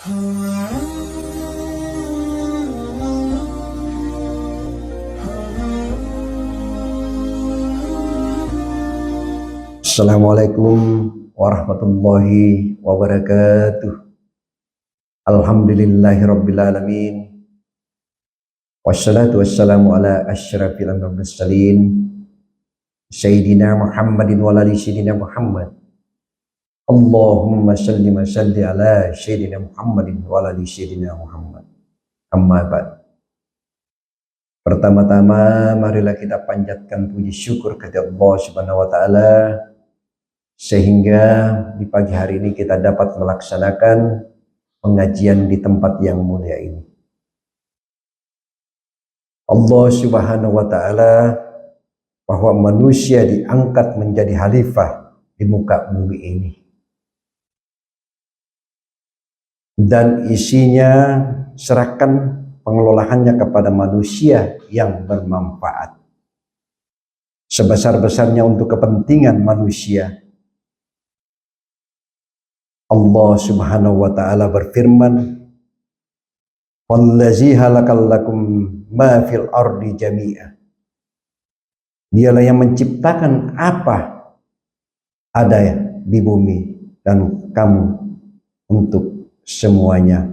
Assalamualaikum warahmatullahi wabarakatuh. Alhamdulillahirrabbilalamin. Wassalatu wassalamu ala asyrafil anbiya'i wal mursalin Sayyidina Muhammadin wa ala ali Sayyidina Muhammad. Allahumma salli wa salli ala Sayyidina Muhammadin wa ala ali Sayyidina Muhammad. Amma ba'd. Pertama-tama marilah kita panjatkan puji syukur kepada Allah Subhanahu wa taala sehingga di pagi hari ini kita dapat melaksanakan pengajian di tempat yang mulia ini. Allah Subhanahu wa taala bahwa manusia diangkat menjadi khalifah di muka bumi ini. Dan isinya serahkan pengelolaannya kepada manusia yang bermanfaat. Sebesar-besarnya untuk kepentingan manusia. Allah Subhanahu wa taala berfirman, "Wallazi halakal lakum ma fil ardi jami'a." Dialah yang menciptakan apa ada di bumi dan kamu untuk semuanya.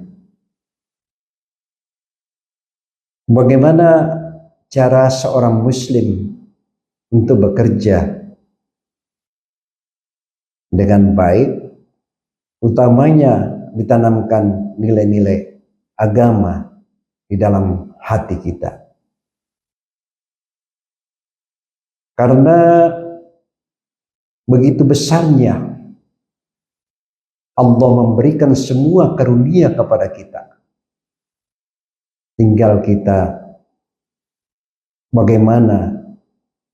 Bagaimana cara seorang muslim untuk bekerja dengan baik? Utamanya ditanamkan nilai-nilai agama di dalam hati kita. Karena begitu besarnya Allah memberikan semua karunia kepada kita. Tinggal kita bagaimana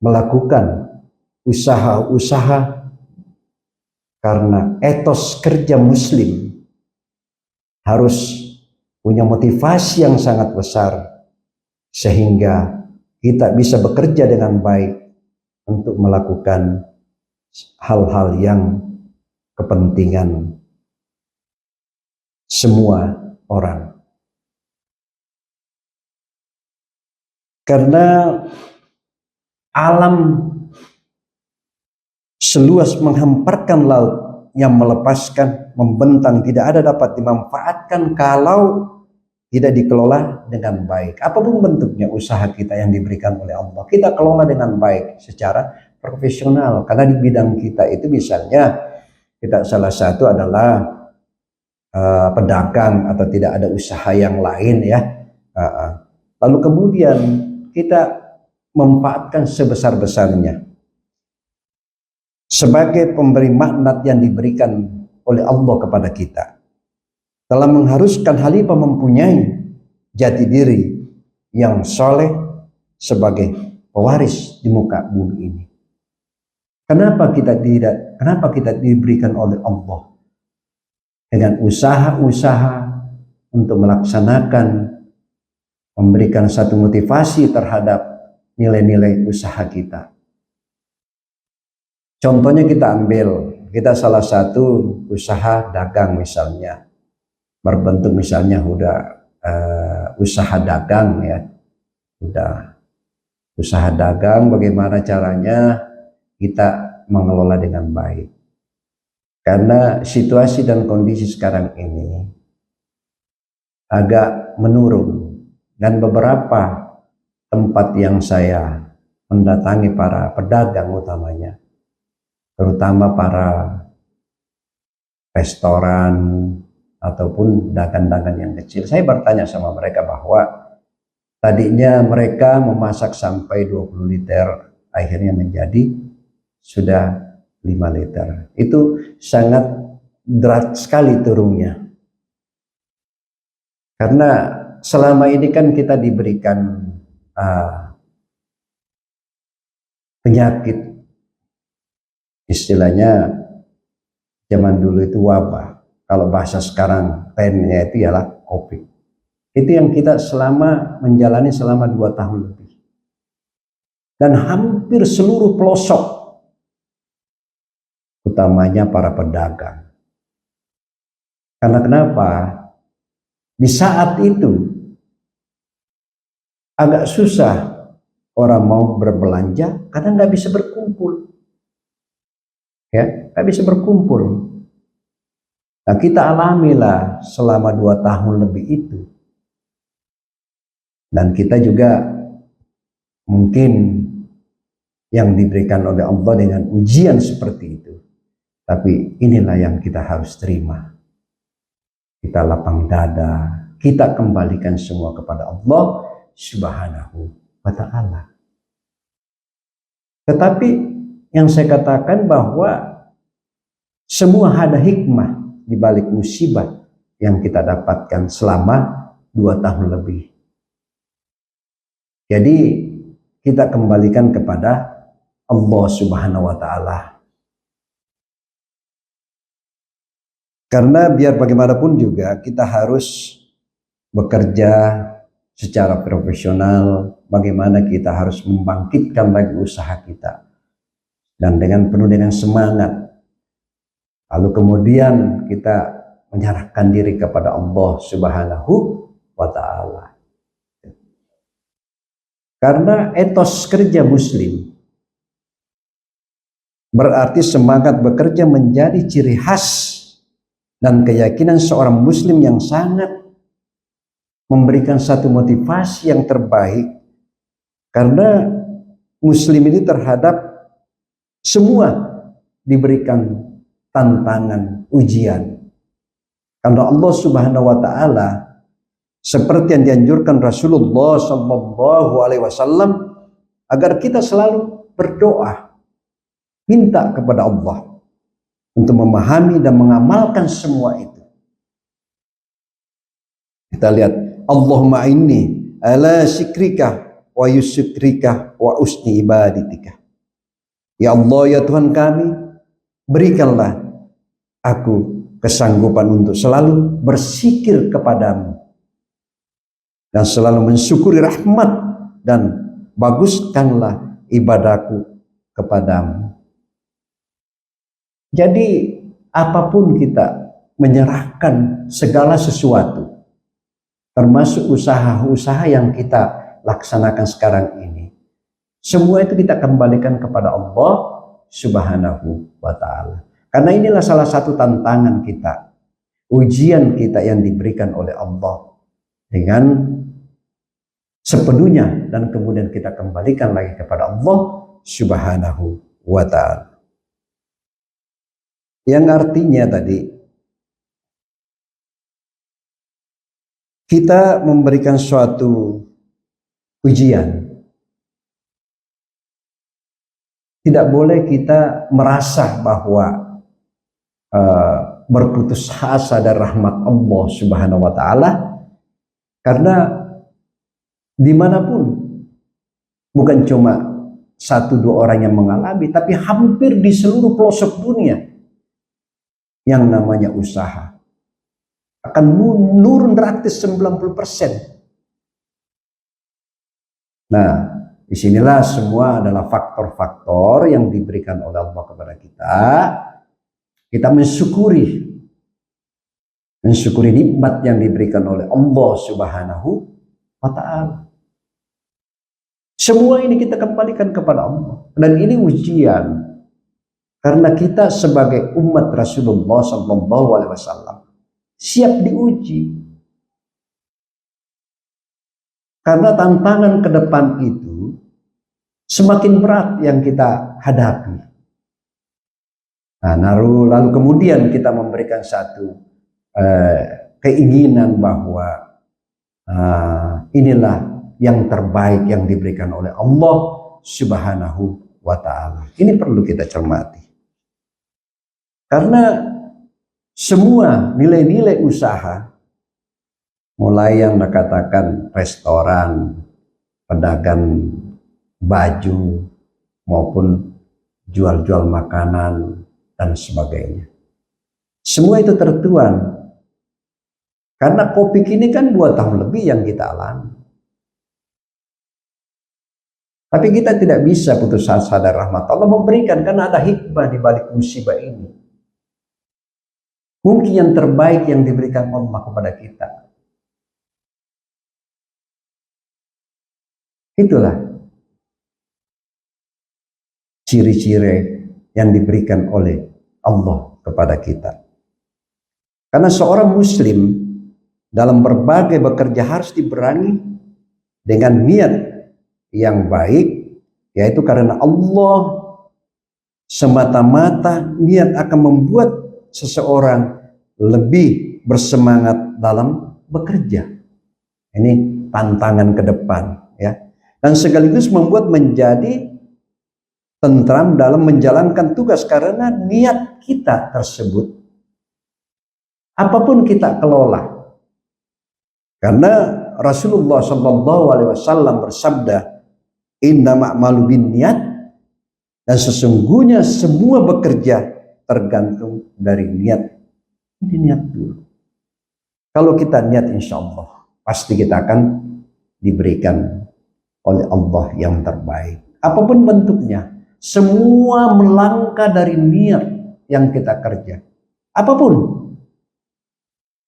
melakukan usaha-usaha. Karena etos kerja muslim harus punya motivasi yang sangat besar sehingga kita bisa bekerja dengan baik untuk melakukan hal-hal yang kepentingan semua orang. Karena alam seluas menghamparkan laut yang melepaskan, membentang, tidak ada dapat dimanfaatkan kalau tidak dikelola dengan baik. Apapun bentuknya usaha kita yang diberikan oleh Allah, kita kelola dengan baik secara profesional. Karena di bidang kita itu misalnya, kita salah satu adalah pedagang atau tidak ada usaha yang lain ya. Lalu kemudian kita memanfaatkan sebesar-besarnya sebagai pemberi makna yang diberikan oleh Allah kepada kita dalam mengharuskan khalifah mempunyai jati diri yang soleh sebagai pewaris di muka bumi ini. Kenapa kita diberikan oleh Allah dengan usaha-usaha untuk melaksanakan, memberikan satu motivasi terhadap nilai-nilai usaha kita. Contohnya kita salah satu usaha dagang misalnya, berbentuk misalnya usaha dagang ya, usaha dagang bagaimana caranya kita mengelola dengan baik. Karena situasi dan kondisi sekarang ini agak menurun dan beberapa tempat yang saya mendatangi para pedagang utamanya, terutama para restoran ataupun dagang-dagang yang kecil. Saya bertanya sama mereka bahwa tadinya mereka memasak sampai 20 liter, akhirnya menjadi sudah 5 liter. Itu sangat berat sekali turunnya. Karena selama ini kan kita diberikan penyakit, istilahnya zaman dulu itu wabah, kalau bahasa sekarang trennya itu ialah COVID. Itu yang kita menjalani selama 2 tahun lebih. Dan hampir seluruh pelosok, utamanya para pedagang. Karena kenapa? Di saat itu agak susah orang mau berbelanja karena nggak bisa berkumpul, ya, nggak bisa berkumpul. Nah, kita alamilah selama 2 tahun lebih itu, dan kita juga mungkin yang diberikan oleh Allah dengan ujian seperti itu. Tapi inilah yang kita harus terima. Kita lapang dada, kita kembalikan semua kepada Allah Subhanahu wa ta'ala. Tetapi yang saya katakan bahwa semua ada hikmah di balik musibah yang kita dapatkan selama 2 tahun lebih. Jadi kita kembalikan kepada Allah Subhanahu wa ta'ala. Karena biar bagaimanapun juga kita harus bekerja secara profesional, bagaimana kita harus membangkitkan lagi usaha kita dan penuh dengan semangat. Lalu kemudian kita menyerahkan diri kepada Allah Subhanahu wa ta'ala. Karena etos kerja muslim berarti semangat bekerja menjadi ciri khas dan keyakinan seorang muslim yang sangat memberikan satu motivasi yang terbaik, karena muslim ini terhadap semua diberikan tantangan, ujian. Karena Allah Subhanahu wa ta'ala seperti yang dianjurkan Rasulullah sallallahu alaihi wasallam agar kita selalu berdoa, minta kepada Allah untuk memahami dan mengamalkan semua itu. Kita lihat, Allahumma inni ala syukrika wa yusyukrika wa usni ibadatika. Ya Allah, ya Tuhan kami, berikanlah aku kesanggupan untuk selalu berzikir kepadamu dan selalu mensyukuri rahmat, dan baguskanlah ibadahku kepadamu. Jadi apapun kita menyerahkan segala sesuatu, termasuk usaha-usaha yang kita laksanakan sekarang ini, semua itu kita kembalikan kepada Allah Subhanahu wa ta'ala. Karena inilah salah satu tantangan kita, ujian kita yang diberikan oleh Allah dengan sepenuhnya, dan kemudian kita kembalikan lagi kepada Allah Subhanahu wa ta'ala. Yang artinya tadi kita memberikan suatu ujian, tidak boleh kita merasa bahwa berputus asa dari rahmat Allah Subhanahu wa ta'ala, karena dimanapun bukan cuma 1-2 orang yang mengalami, tapi hampir di seluruh pelosok dunia yang namanya usaha akan menurun drastis 90%. Nah, disinilah semua adalah faktor-faktor yang diberikan oleh Allah kepada kita. Kita mensyukuri nikmat yang diberikan oleh Allah Subhanahu wa ta'ala. Semua ini kita kembalikan kepada Allah, dan ini ujian. Karena kita sebagai umat Rasulullah sallallahu alaihi wasallam siap diuji. Karena tantangan ke depan itu semakin berat yang kita hadapi. Nah, lalu kemudian kita memberikan satu keinginan bahwa inilah yang terbaik yang diberikan oleh Allah Subhanahu wa ta'ala. Ini perlu kita cermati. Karena semua nilai-nilai usaha, mulai yang dikatakan restoran, pedagang baju, maupun jual-jual makanan dan sebagainya, semua itu tertuan. Karena Covid ini kan 2 tahun lebih yang kita alami. Tapi kita tidak bisa putus asa dari rahmat Allah memberikan, karena ada hikmah di balik musibah ini. Mungkin yang terbaik yang diberikan Allah kepada kita. Itulah ciri-ciri yang diberikan oleh Allah kepada kita. Karena seorang muslim dalam berbagai bekerja harus diberangi dengan niat yang baik, yaitu karena Allah semata-mata. Niat akan membuat seseorang lebih bersemangat dalam bekerja. Ini tantangan ke depan, ya. Dan sekaligus membuat menjadi tentram dalam menjalankan tugas, karena niat kita tersebut apapun kita kelola. Karena Rasulullah Shallallahu Alaihi Wasallam bersabda, "Innama a'malu binniyat," dan sesungguhnya semua bekerja tergantung dari niat. Ini niat dulu. Kalau kita niat, insya Allah pasti kita akan diberikan oleh Allah yang terbaik. Apapun bentuknya, semua melangkah dari niat yang kita kerja. Apapun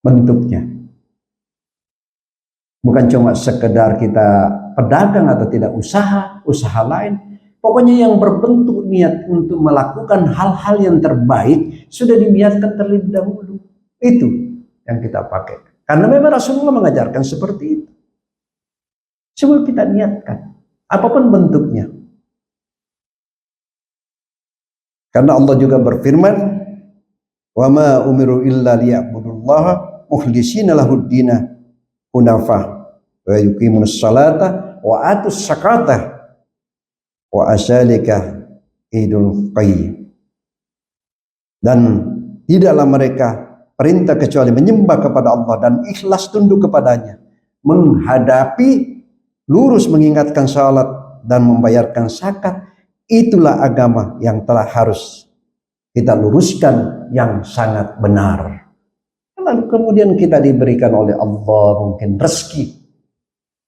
bentuknya. Bukan cuma sekedar kita pedagang atau tidak usaha lain. Pokoknya yang berbentuk niat untuk melakukan hal-hal yang terbaik sudah diniatkan terlebih dahulu. Itu yang kita pakai. Karena memang Rasulullah mengajarkan seperti itu. Semua kita niatkan, apapun bentuknya. Karena Allah juga berfirman, "Wa ma umiru illa liya'budullaha mukhlishina lahud-dina hunafa wa yuqimus salata wa atus zakata wa asyalika idul qayyim." Dan tidaklah mereka perintah kecuali menyembah kepada Allah dan ikhlas tunduk kepadanya, menghadapi lurus, mengingatkan salat dan membayarkan zakat. Itulah agama yang telah harus kita luruskan, yang sangat benar. Lalu kemudian kita diberikan oleh Allah mungkin rezeki,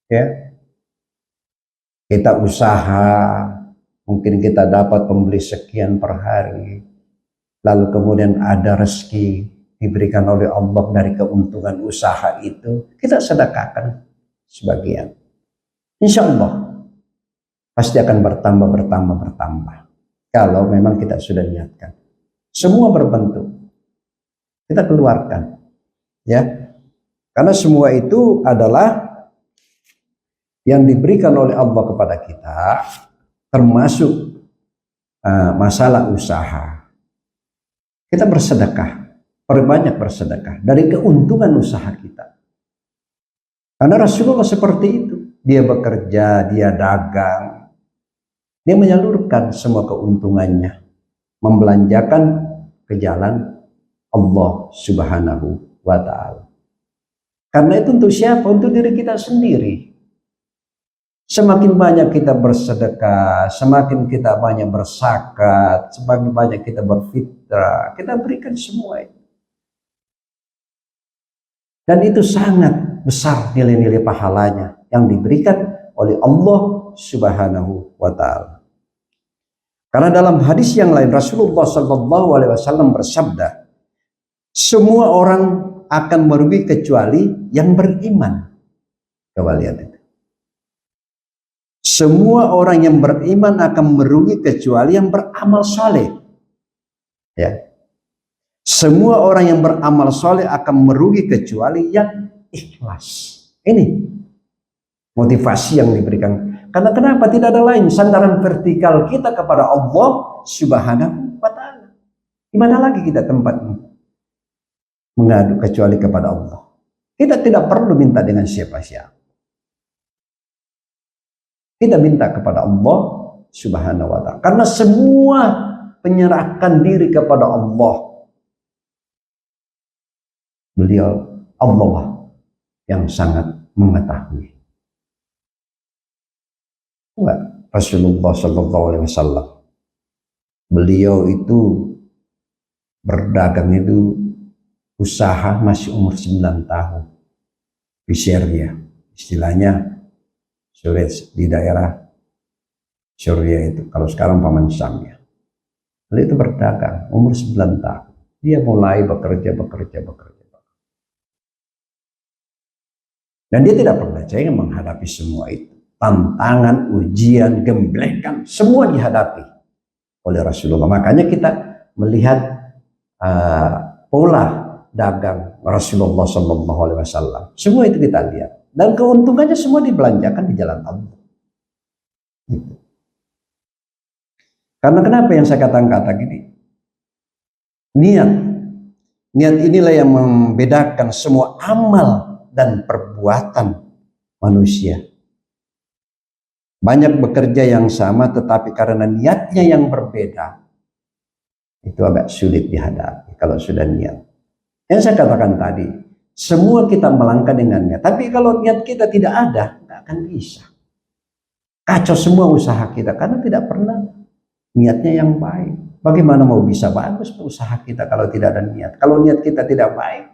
ya, kita usaha, mungkin kita dapat pembeli sekian per hari, lalu kemudian ada rezeki diberikan oleh Allah dari keuntungan usaha itu, kita sedekahkan sebagian. Insya Allah pasti akan bertambah kalau memang kita sudah niatkan. Semua berbentuk kita keluarkan, ya, karena semua itu adalah yang diberikan oleh Allah kepada kita, termasuk masalah usaha. Kita bersedekah, perbanyak bersedekah dari keuntungan usaha kita. Karena Rasulullah seperti itu. Dia bekerja, dia dagang, dia menyalurkan semua keuntungannya, membelanjakan ke jalan Allah Subhanahu wa Ta'ala. Karena itu untuk siapa? Untuk diri kita sendiri. Semakin banyak kita bersedekah, semakin kita banyak berzakat, semakin banyak kita berfitrah, kita berikan semua itu. Dan itu sangat besar nilai-nilai pahalanya yang diberikan oleh Allah Subhanahu wa Ta'ala. Karena dalam hadis yang lain Rasulullah Shallallahu Alaihi Wasallam bersabda, semua orang akan merugi kecuali yang beriman. Coba lihat itu. Semua orang yang beriman akan merugi kecuali yang beramal saleh. Ya. Semua orang yang beramal saleh akan merugi kecuali yang ikhlas. Ini motivasi yang diberikan. Karena kenapa? Tidak ada lain sandaran vertikal kita kepada Allah Subhanahu wa Ta'ala. Di mana lagi kita tempat mengadu kecuali kepada Allah. Kita tidak perlu minta dengan siapa-siapa. Kita minta kepada Allah Subhanahu wa Ta'ala. Karena semua penyerahkan diri kepada Allah. Beliau Allah yang sangat mengetahui. Rasulullah Shallallahu Alaihi Wasallam, beliau itu berdagang itu usaha masih umur 9 tahun di Syria, istilahnya Suez, di daerah Syria itu, kalau sekarang Paman Sam ya. Beliau itu berdagang umur 9 tahun, dia mulai bekerja. Dan dia tidak pernah jengkel menghadapi semua itu. tantangan, ujian, gemblekan, semua dihadapi oleh Rasulullah. Makanya kita melihat pola dagang Rasulullah Shallallahu Alaihi Wasallam. Semua itu kita lihat, dan keuntungannya semua dibelanjakan di jalan Allah. Gitu. Karena kenapa yang saya kata gini? Niat inilah yang membedakan semua amal dan perbuatan manusia. Banyak bekerja yang sama, tetapi karena niatnya yang berbeda, itu agak sulit dihadapi kalau sudah niat. Yang saya katakan tadi, semua kita melangkah dengannya. Tapi kalau niat kita tidak ada, nggak akan bisa. Kacau semua usaha kita karena tidak pernah niatnya yang baik. Bagaimana mau bisa bagus usaha kita kalau tidak ada niat? Kalau niat kita tidak baik.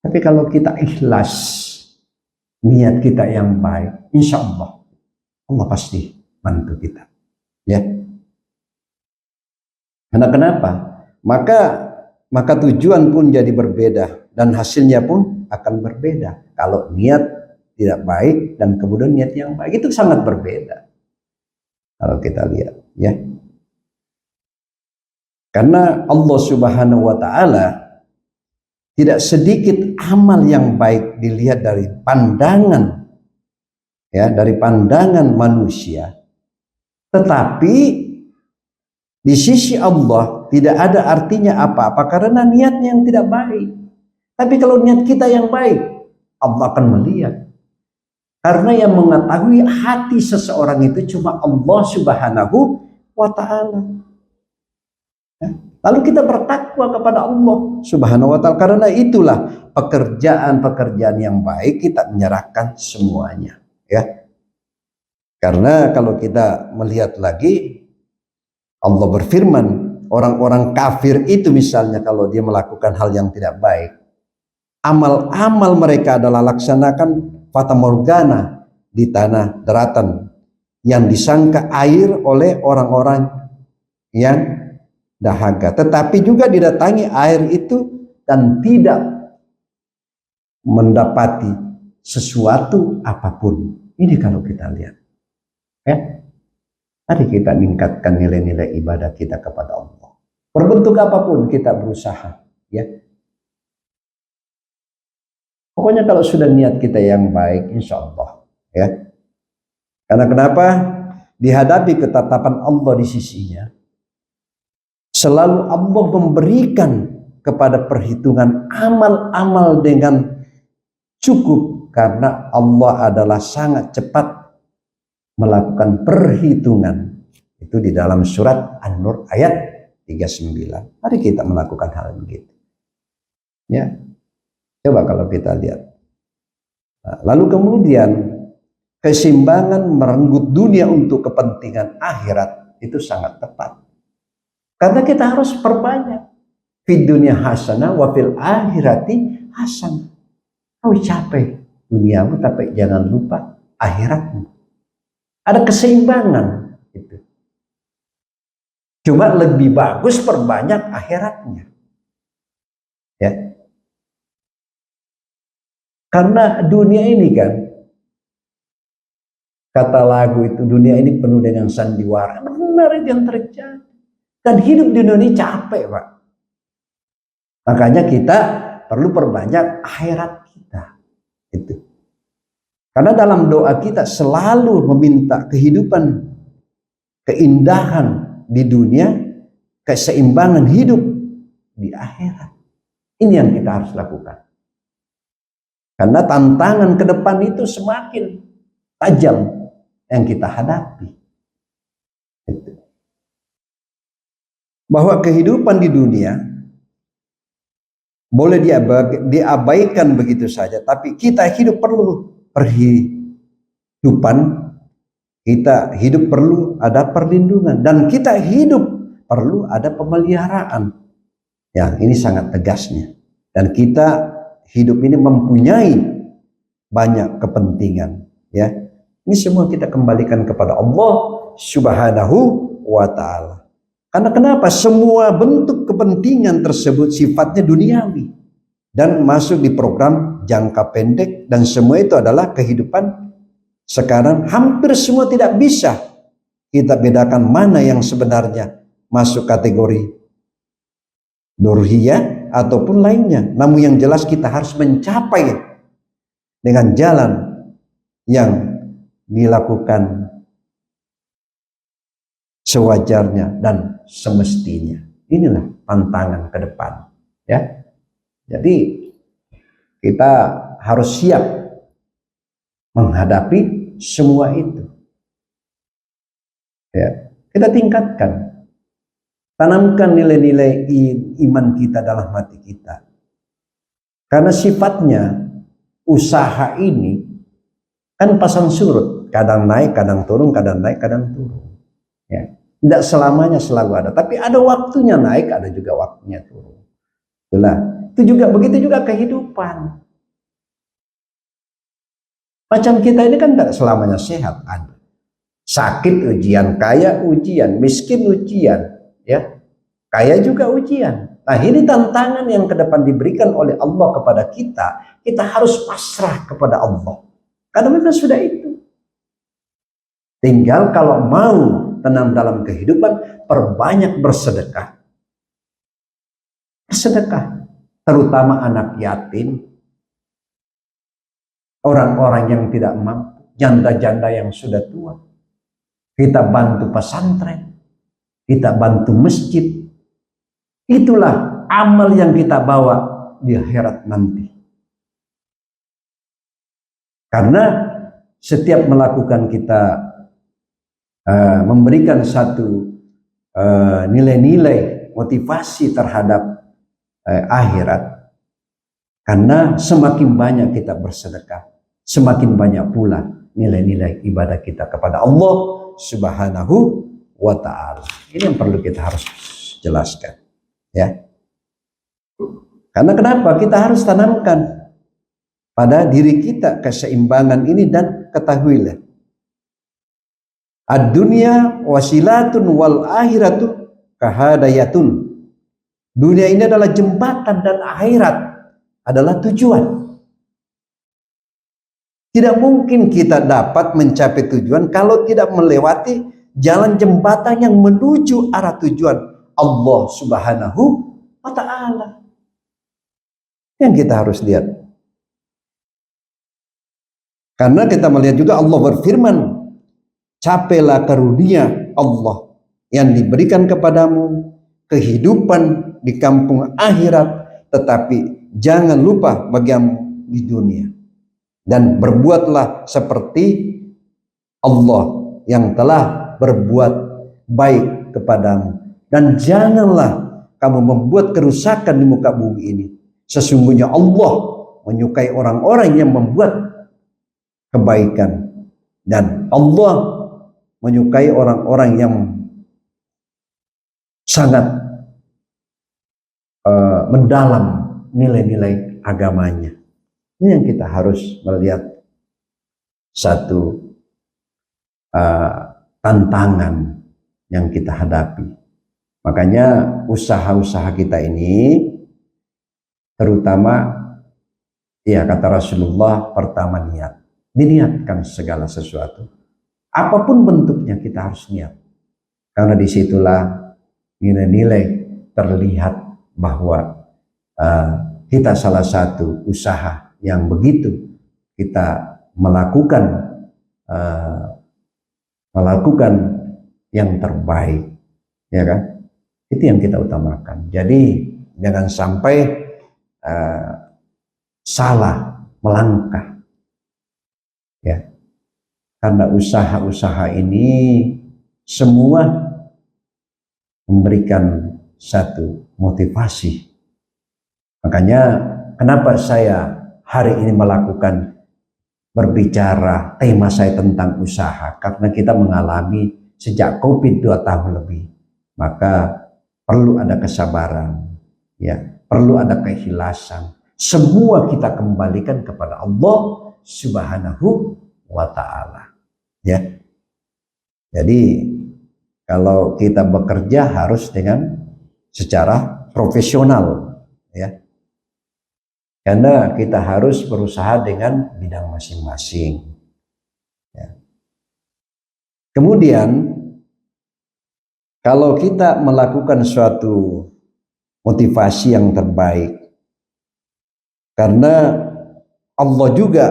Tapi kalau kita ikhlas, niat kita yang baik, insya Allah pasti bantu kita. Ya. Karena kenapa? Maka tujuan pun jadi berbeda dan hasilnya pun akan berbeda. Kalau niat tidak baik dan kemudian niat yang baik, itu sangat berbeda. Kalau kita lihat, ya. Karena Allah Subhanahu wa Ta'ala, tidak sedikit amal yang baik dilihat dari pandangan, ya, dari pandangan manusia, tetapi di sisi Allah tidak ada artinya apa-apa karena niatnya yang tidak baik. Tapi kalau niat kita yang baik, Allah akan melihat. Karena yang mengetahui hati seseorang itu cuma Allah Subhanahu wa Ta'ala. Lalu kita bertakwa kepada Allah Subhanahu wa Ta'ala. Karena itulah pekerjaan-pekerjaan yang baik kita menyerahkan semuanya, ya. Karena kalau kita melihat lagi, Allah berfirman, orang-orang kafir itu misalnya kalau dia melakukan hal yang tidak baik, amal-amal mereka adalah laksanakan fata morgana di tanah daratan yang disangka air oleh orang-orang yang dahaga, tetapi juga didatangi air itu dan tidak mendapati sesuatu apapun. Ini kalau kita lihat, ya. Mari kita meningkatkan nilai-nilai ibadah kita kepada Allah. Berbentuk apapun kita berusaha, ya. Pokoknya kalau sudah niat kita yang baik, insya Allah, ya. Karena kenapa? Dihadapi ketetapan Allah di sisinya, selalu Allah memberikan kepada perhitungan amal-amal dengan cukup, karena Allah adalah sangat cepat melakukan perhitungan. Itu di dalam surat An-Nur ayat 39. Mari kita melakukan hal begitu, ya. Coba kalau kita lihat. Lalu kemudian keseimbangan merenggut dunia untuk kepentingan akhirat itu sangat tepat. Karena kita harus perbanyak. Fid dunya hasanah wa fil akhirati hasanah. Kau capek duniamu tapi jangan lupa akhiratmu. Ada keseimbangan itu. Cuma lebih bagus perbanyak akhiratnya. Ya. Karena dunia ini kan, kata lagu itu, dunia ini penuh dengan sandiwara. Benar itu yang terjadi. Dan hidup di dunia ini capek, Pak. Makanya kita perlu perbanyak akhirat kita. Itu. Karena dalam doa kita selalu meminta kehidupan, keindahan di dunia, keseimbangan hidup di akhirat. Ini yang kita harus lakukan. Karena tantangan ke depan itu semakin tajam yang kita hadapi. Bahwa kehidupan di dunia boleh diabaikan begitu saja, tapi kita hidup perlu perhidupan, kita hidup perlu ada perlindungan, dan kita hidup perlu ada pemeliharaan. Ya, ini sangat tegasnya. Dan kita hidup ini mempunyai banyak kepentingan, ya. Ini semua kita kembalikan kepada Allah Subhanahu wa Ta'ala. Karena kenapa? Semua bentuk kepentingan tersebut sifatnya duniawi dan masuk di program jangka pendek, dan semua itu adalah kehidupan Sekarang hampir semua tidak bisa kita bedakan mana yang sebenarnya masuk kategori dorhiyah ataupun lainnya. Namun yang jelas kita harus mencapai dengan jalan yang dilakukan sewajarnya dan semestinya. Inilah tantangan ke depan, ya. Jadi kita harus siap menghadapi semua itu. Ya, kita tingkatkan, tanamkan nilai-nilai iman kita dalam hati kita. Karena sifatnya usaha ini kan pasang surut, kadang naik, kadang turun, kadang naik, kadang turun. Ya, tidak selamanya selalu ada, tapi ada waktunya naik, ada juga waktunya turun. Itulah, itu juga begitu juga kehidupan. Macam kita ini kan tidak selamanya sehat, ada sakit ujian, kaya ujian, miskin ujian, ya, kaya juga ujian. Nah, ini tantangan yang ke depan diberikan oleh Allah kepada kita. Kita harus pasrah kepada Allah, karena memang sudah itu. Tinggal kalau mau tenang dalam kehidupan, perbanyak bersedekah. Bersedekah, terutama anak yatim, orang-orang yang tidak mampu, janda-janda yang sudah tua. Kita bantu pesantren, kita bantu masjid. Itulah amal yang kita bawa di akhirat nanti. Karena setiap melakukan kita memberikan satu nilai-nilai motivasi terhadap akhirat. Karena semakin banyak kita bersedekah, semakin banyak pula nilai-nilai ibadah kita kepada Allah Subhanahu wa ta'ala. Ini yang perlu kita harus jelaskan, ya. Karena kenapa? Kita harus tanamkan pada diri kita keseimbangan ini, dan ketahuilah ad-dunya wasilatun wal akhiratu kahadayatun. Dunia ini adalah jembatan dan akhirat adalah tujuan. Tidak mungkin kita dapat mencapai tujuan kalau tidak melewati jalan jembatan yang menuju arah tujuan Allah Subhanahu wa ta'ala. Yang kita harus lihat. Karena kita melihat juga Allah berfirman, capailah karunia Allah yang diberikan kepadamu, kehidupan di kampung akhirat, tetapi jangan lupa bagimu di dunia. Dan berbuatlah seperti Allah yang telah berbuat baik kepadamu. Dan janganlah kamu membuat kerusakan di muka bumi ini. Sesungguhnya Allah menyukai orang-orang yang membuat kebaikan. Dan Allah menyukai orang-orang yang sangat mendalam nilai-nilai agamanya. Ini yang kita harus melihat satu tantangan yang kita hadapi. Makanya usaha-usaha kita ini, terutama ya kata Rasulullah, pertama niat. Diniatkan segala sesuatu. Apapun bentuknya kita harus niat. Karena disitulah nilai-nilai terlihat bahwa kita salah satu usaha yang begitu kita melakukan yang terbaik, ya kan? Itu yang kita utamakan. Jadi jangan sampai salah melangkah, ya. Karena usaha-usaha ini semua memberikan satu motivasi. Makanya kenapa saya hari ini melakukan berbicara tema saya tentang usaha, karena kita mengalami sejak COVID 2 tahun lebih, maka perlu ada kesabaran, ya, perlu ada keikhlasan. Semua kita kembalikan kepada Allah Subhanahu wa ta'ala, ya. Jadi kalau kita bekerja harus dengan secara profesional, ya. Karena kita harus berusaha dengan bidang masing-masing. Ya. Kemudian kalau kita melakukan suatu motivasi yang terbaik, karena Allah juga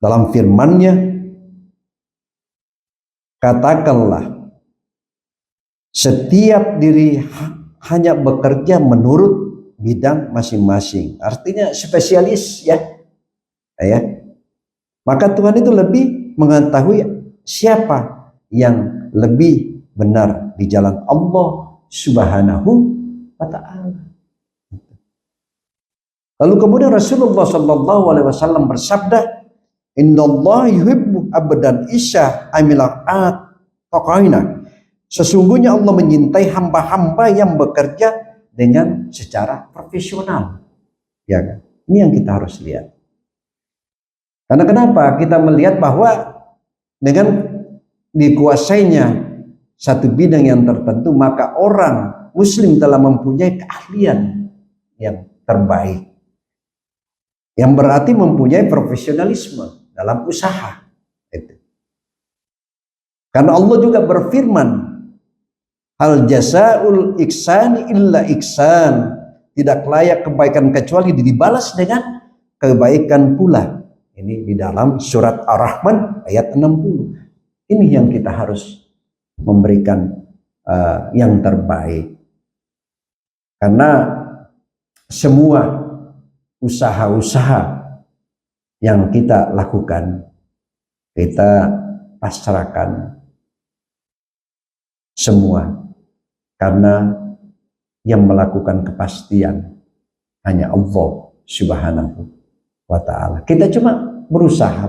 dalam firman-Nya, katakanlah setiap diri hanya bekerja menurut bidang masing-masing. Artinya spesialis ya. Maka Tuhan itu lebih mengetahui siapa yang lebih benar di jalan Allah Subhanahu wa taala. Lalu kemudian Rasulullah sallallahu alaihi wasallam bersabda, "Innallaha yuhibbu abdan isya amilat taqaina." Sesungguhnya Allah menyintai hamba-hamba yang bekerja dengan secara profesional. Ya kan? Ini yang kita harus lihat. Karena kenapa? Kita melihat bahwa dengan dikuasainya satu bidang yang tertentu, maka orang muslim telah mempunyai keahlian yang terbaik. Yang berarti mempunyai profesionalisme dalam usaha. Karena Allah juga berfirman, "Hal jazaul ihsani illa ihsan." Tidak layak kebaikan kecuali dibalas dengan kebaikan pula. Ini di dalam surat Ar-Rahman ayat 60. Ini yang kita harus memberikan yang terbaik. Karena semua usaha-usaha yang kita lakukan, kita pasrahkan semua. Karena yang melakukan kepastian hanya Allah Subhanahu wa ta'ala. Kita cuma berusaha.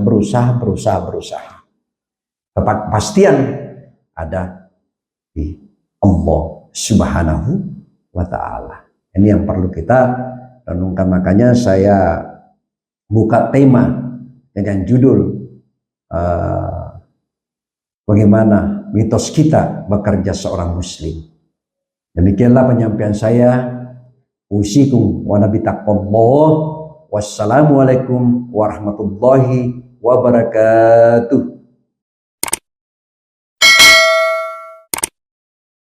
Kepastian ada di Allah Subhanahu wa ta'ala. Ini yang perlu kita renungkan. Makanya saya buka tema dengan judul bagaimana mitos kita bekerja seorang muslim. Demikianlah penyampaian saya. Usikum wa nabi taqwallah. Wassalamualaikum warahmatullahi wabarakatuh.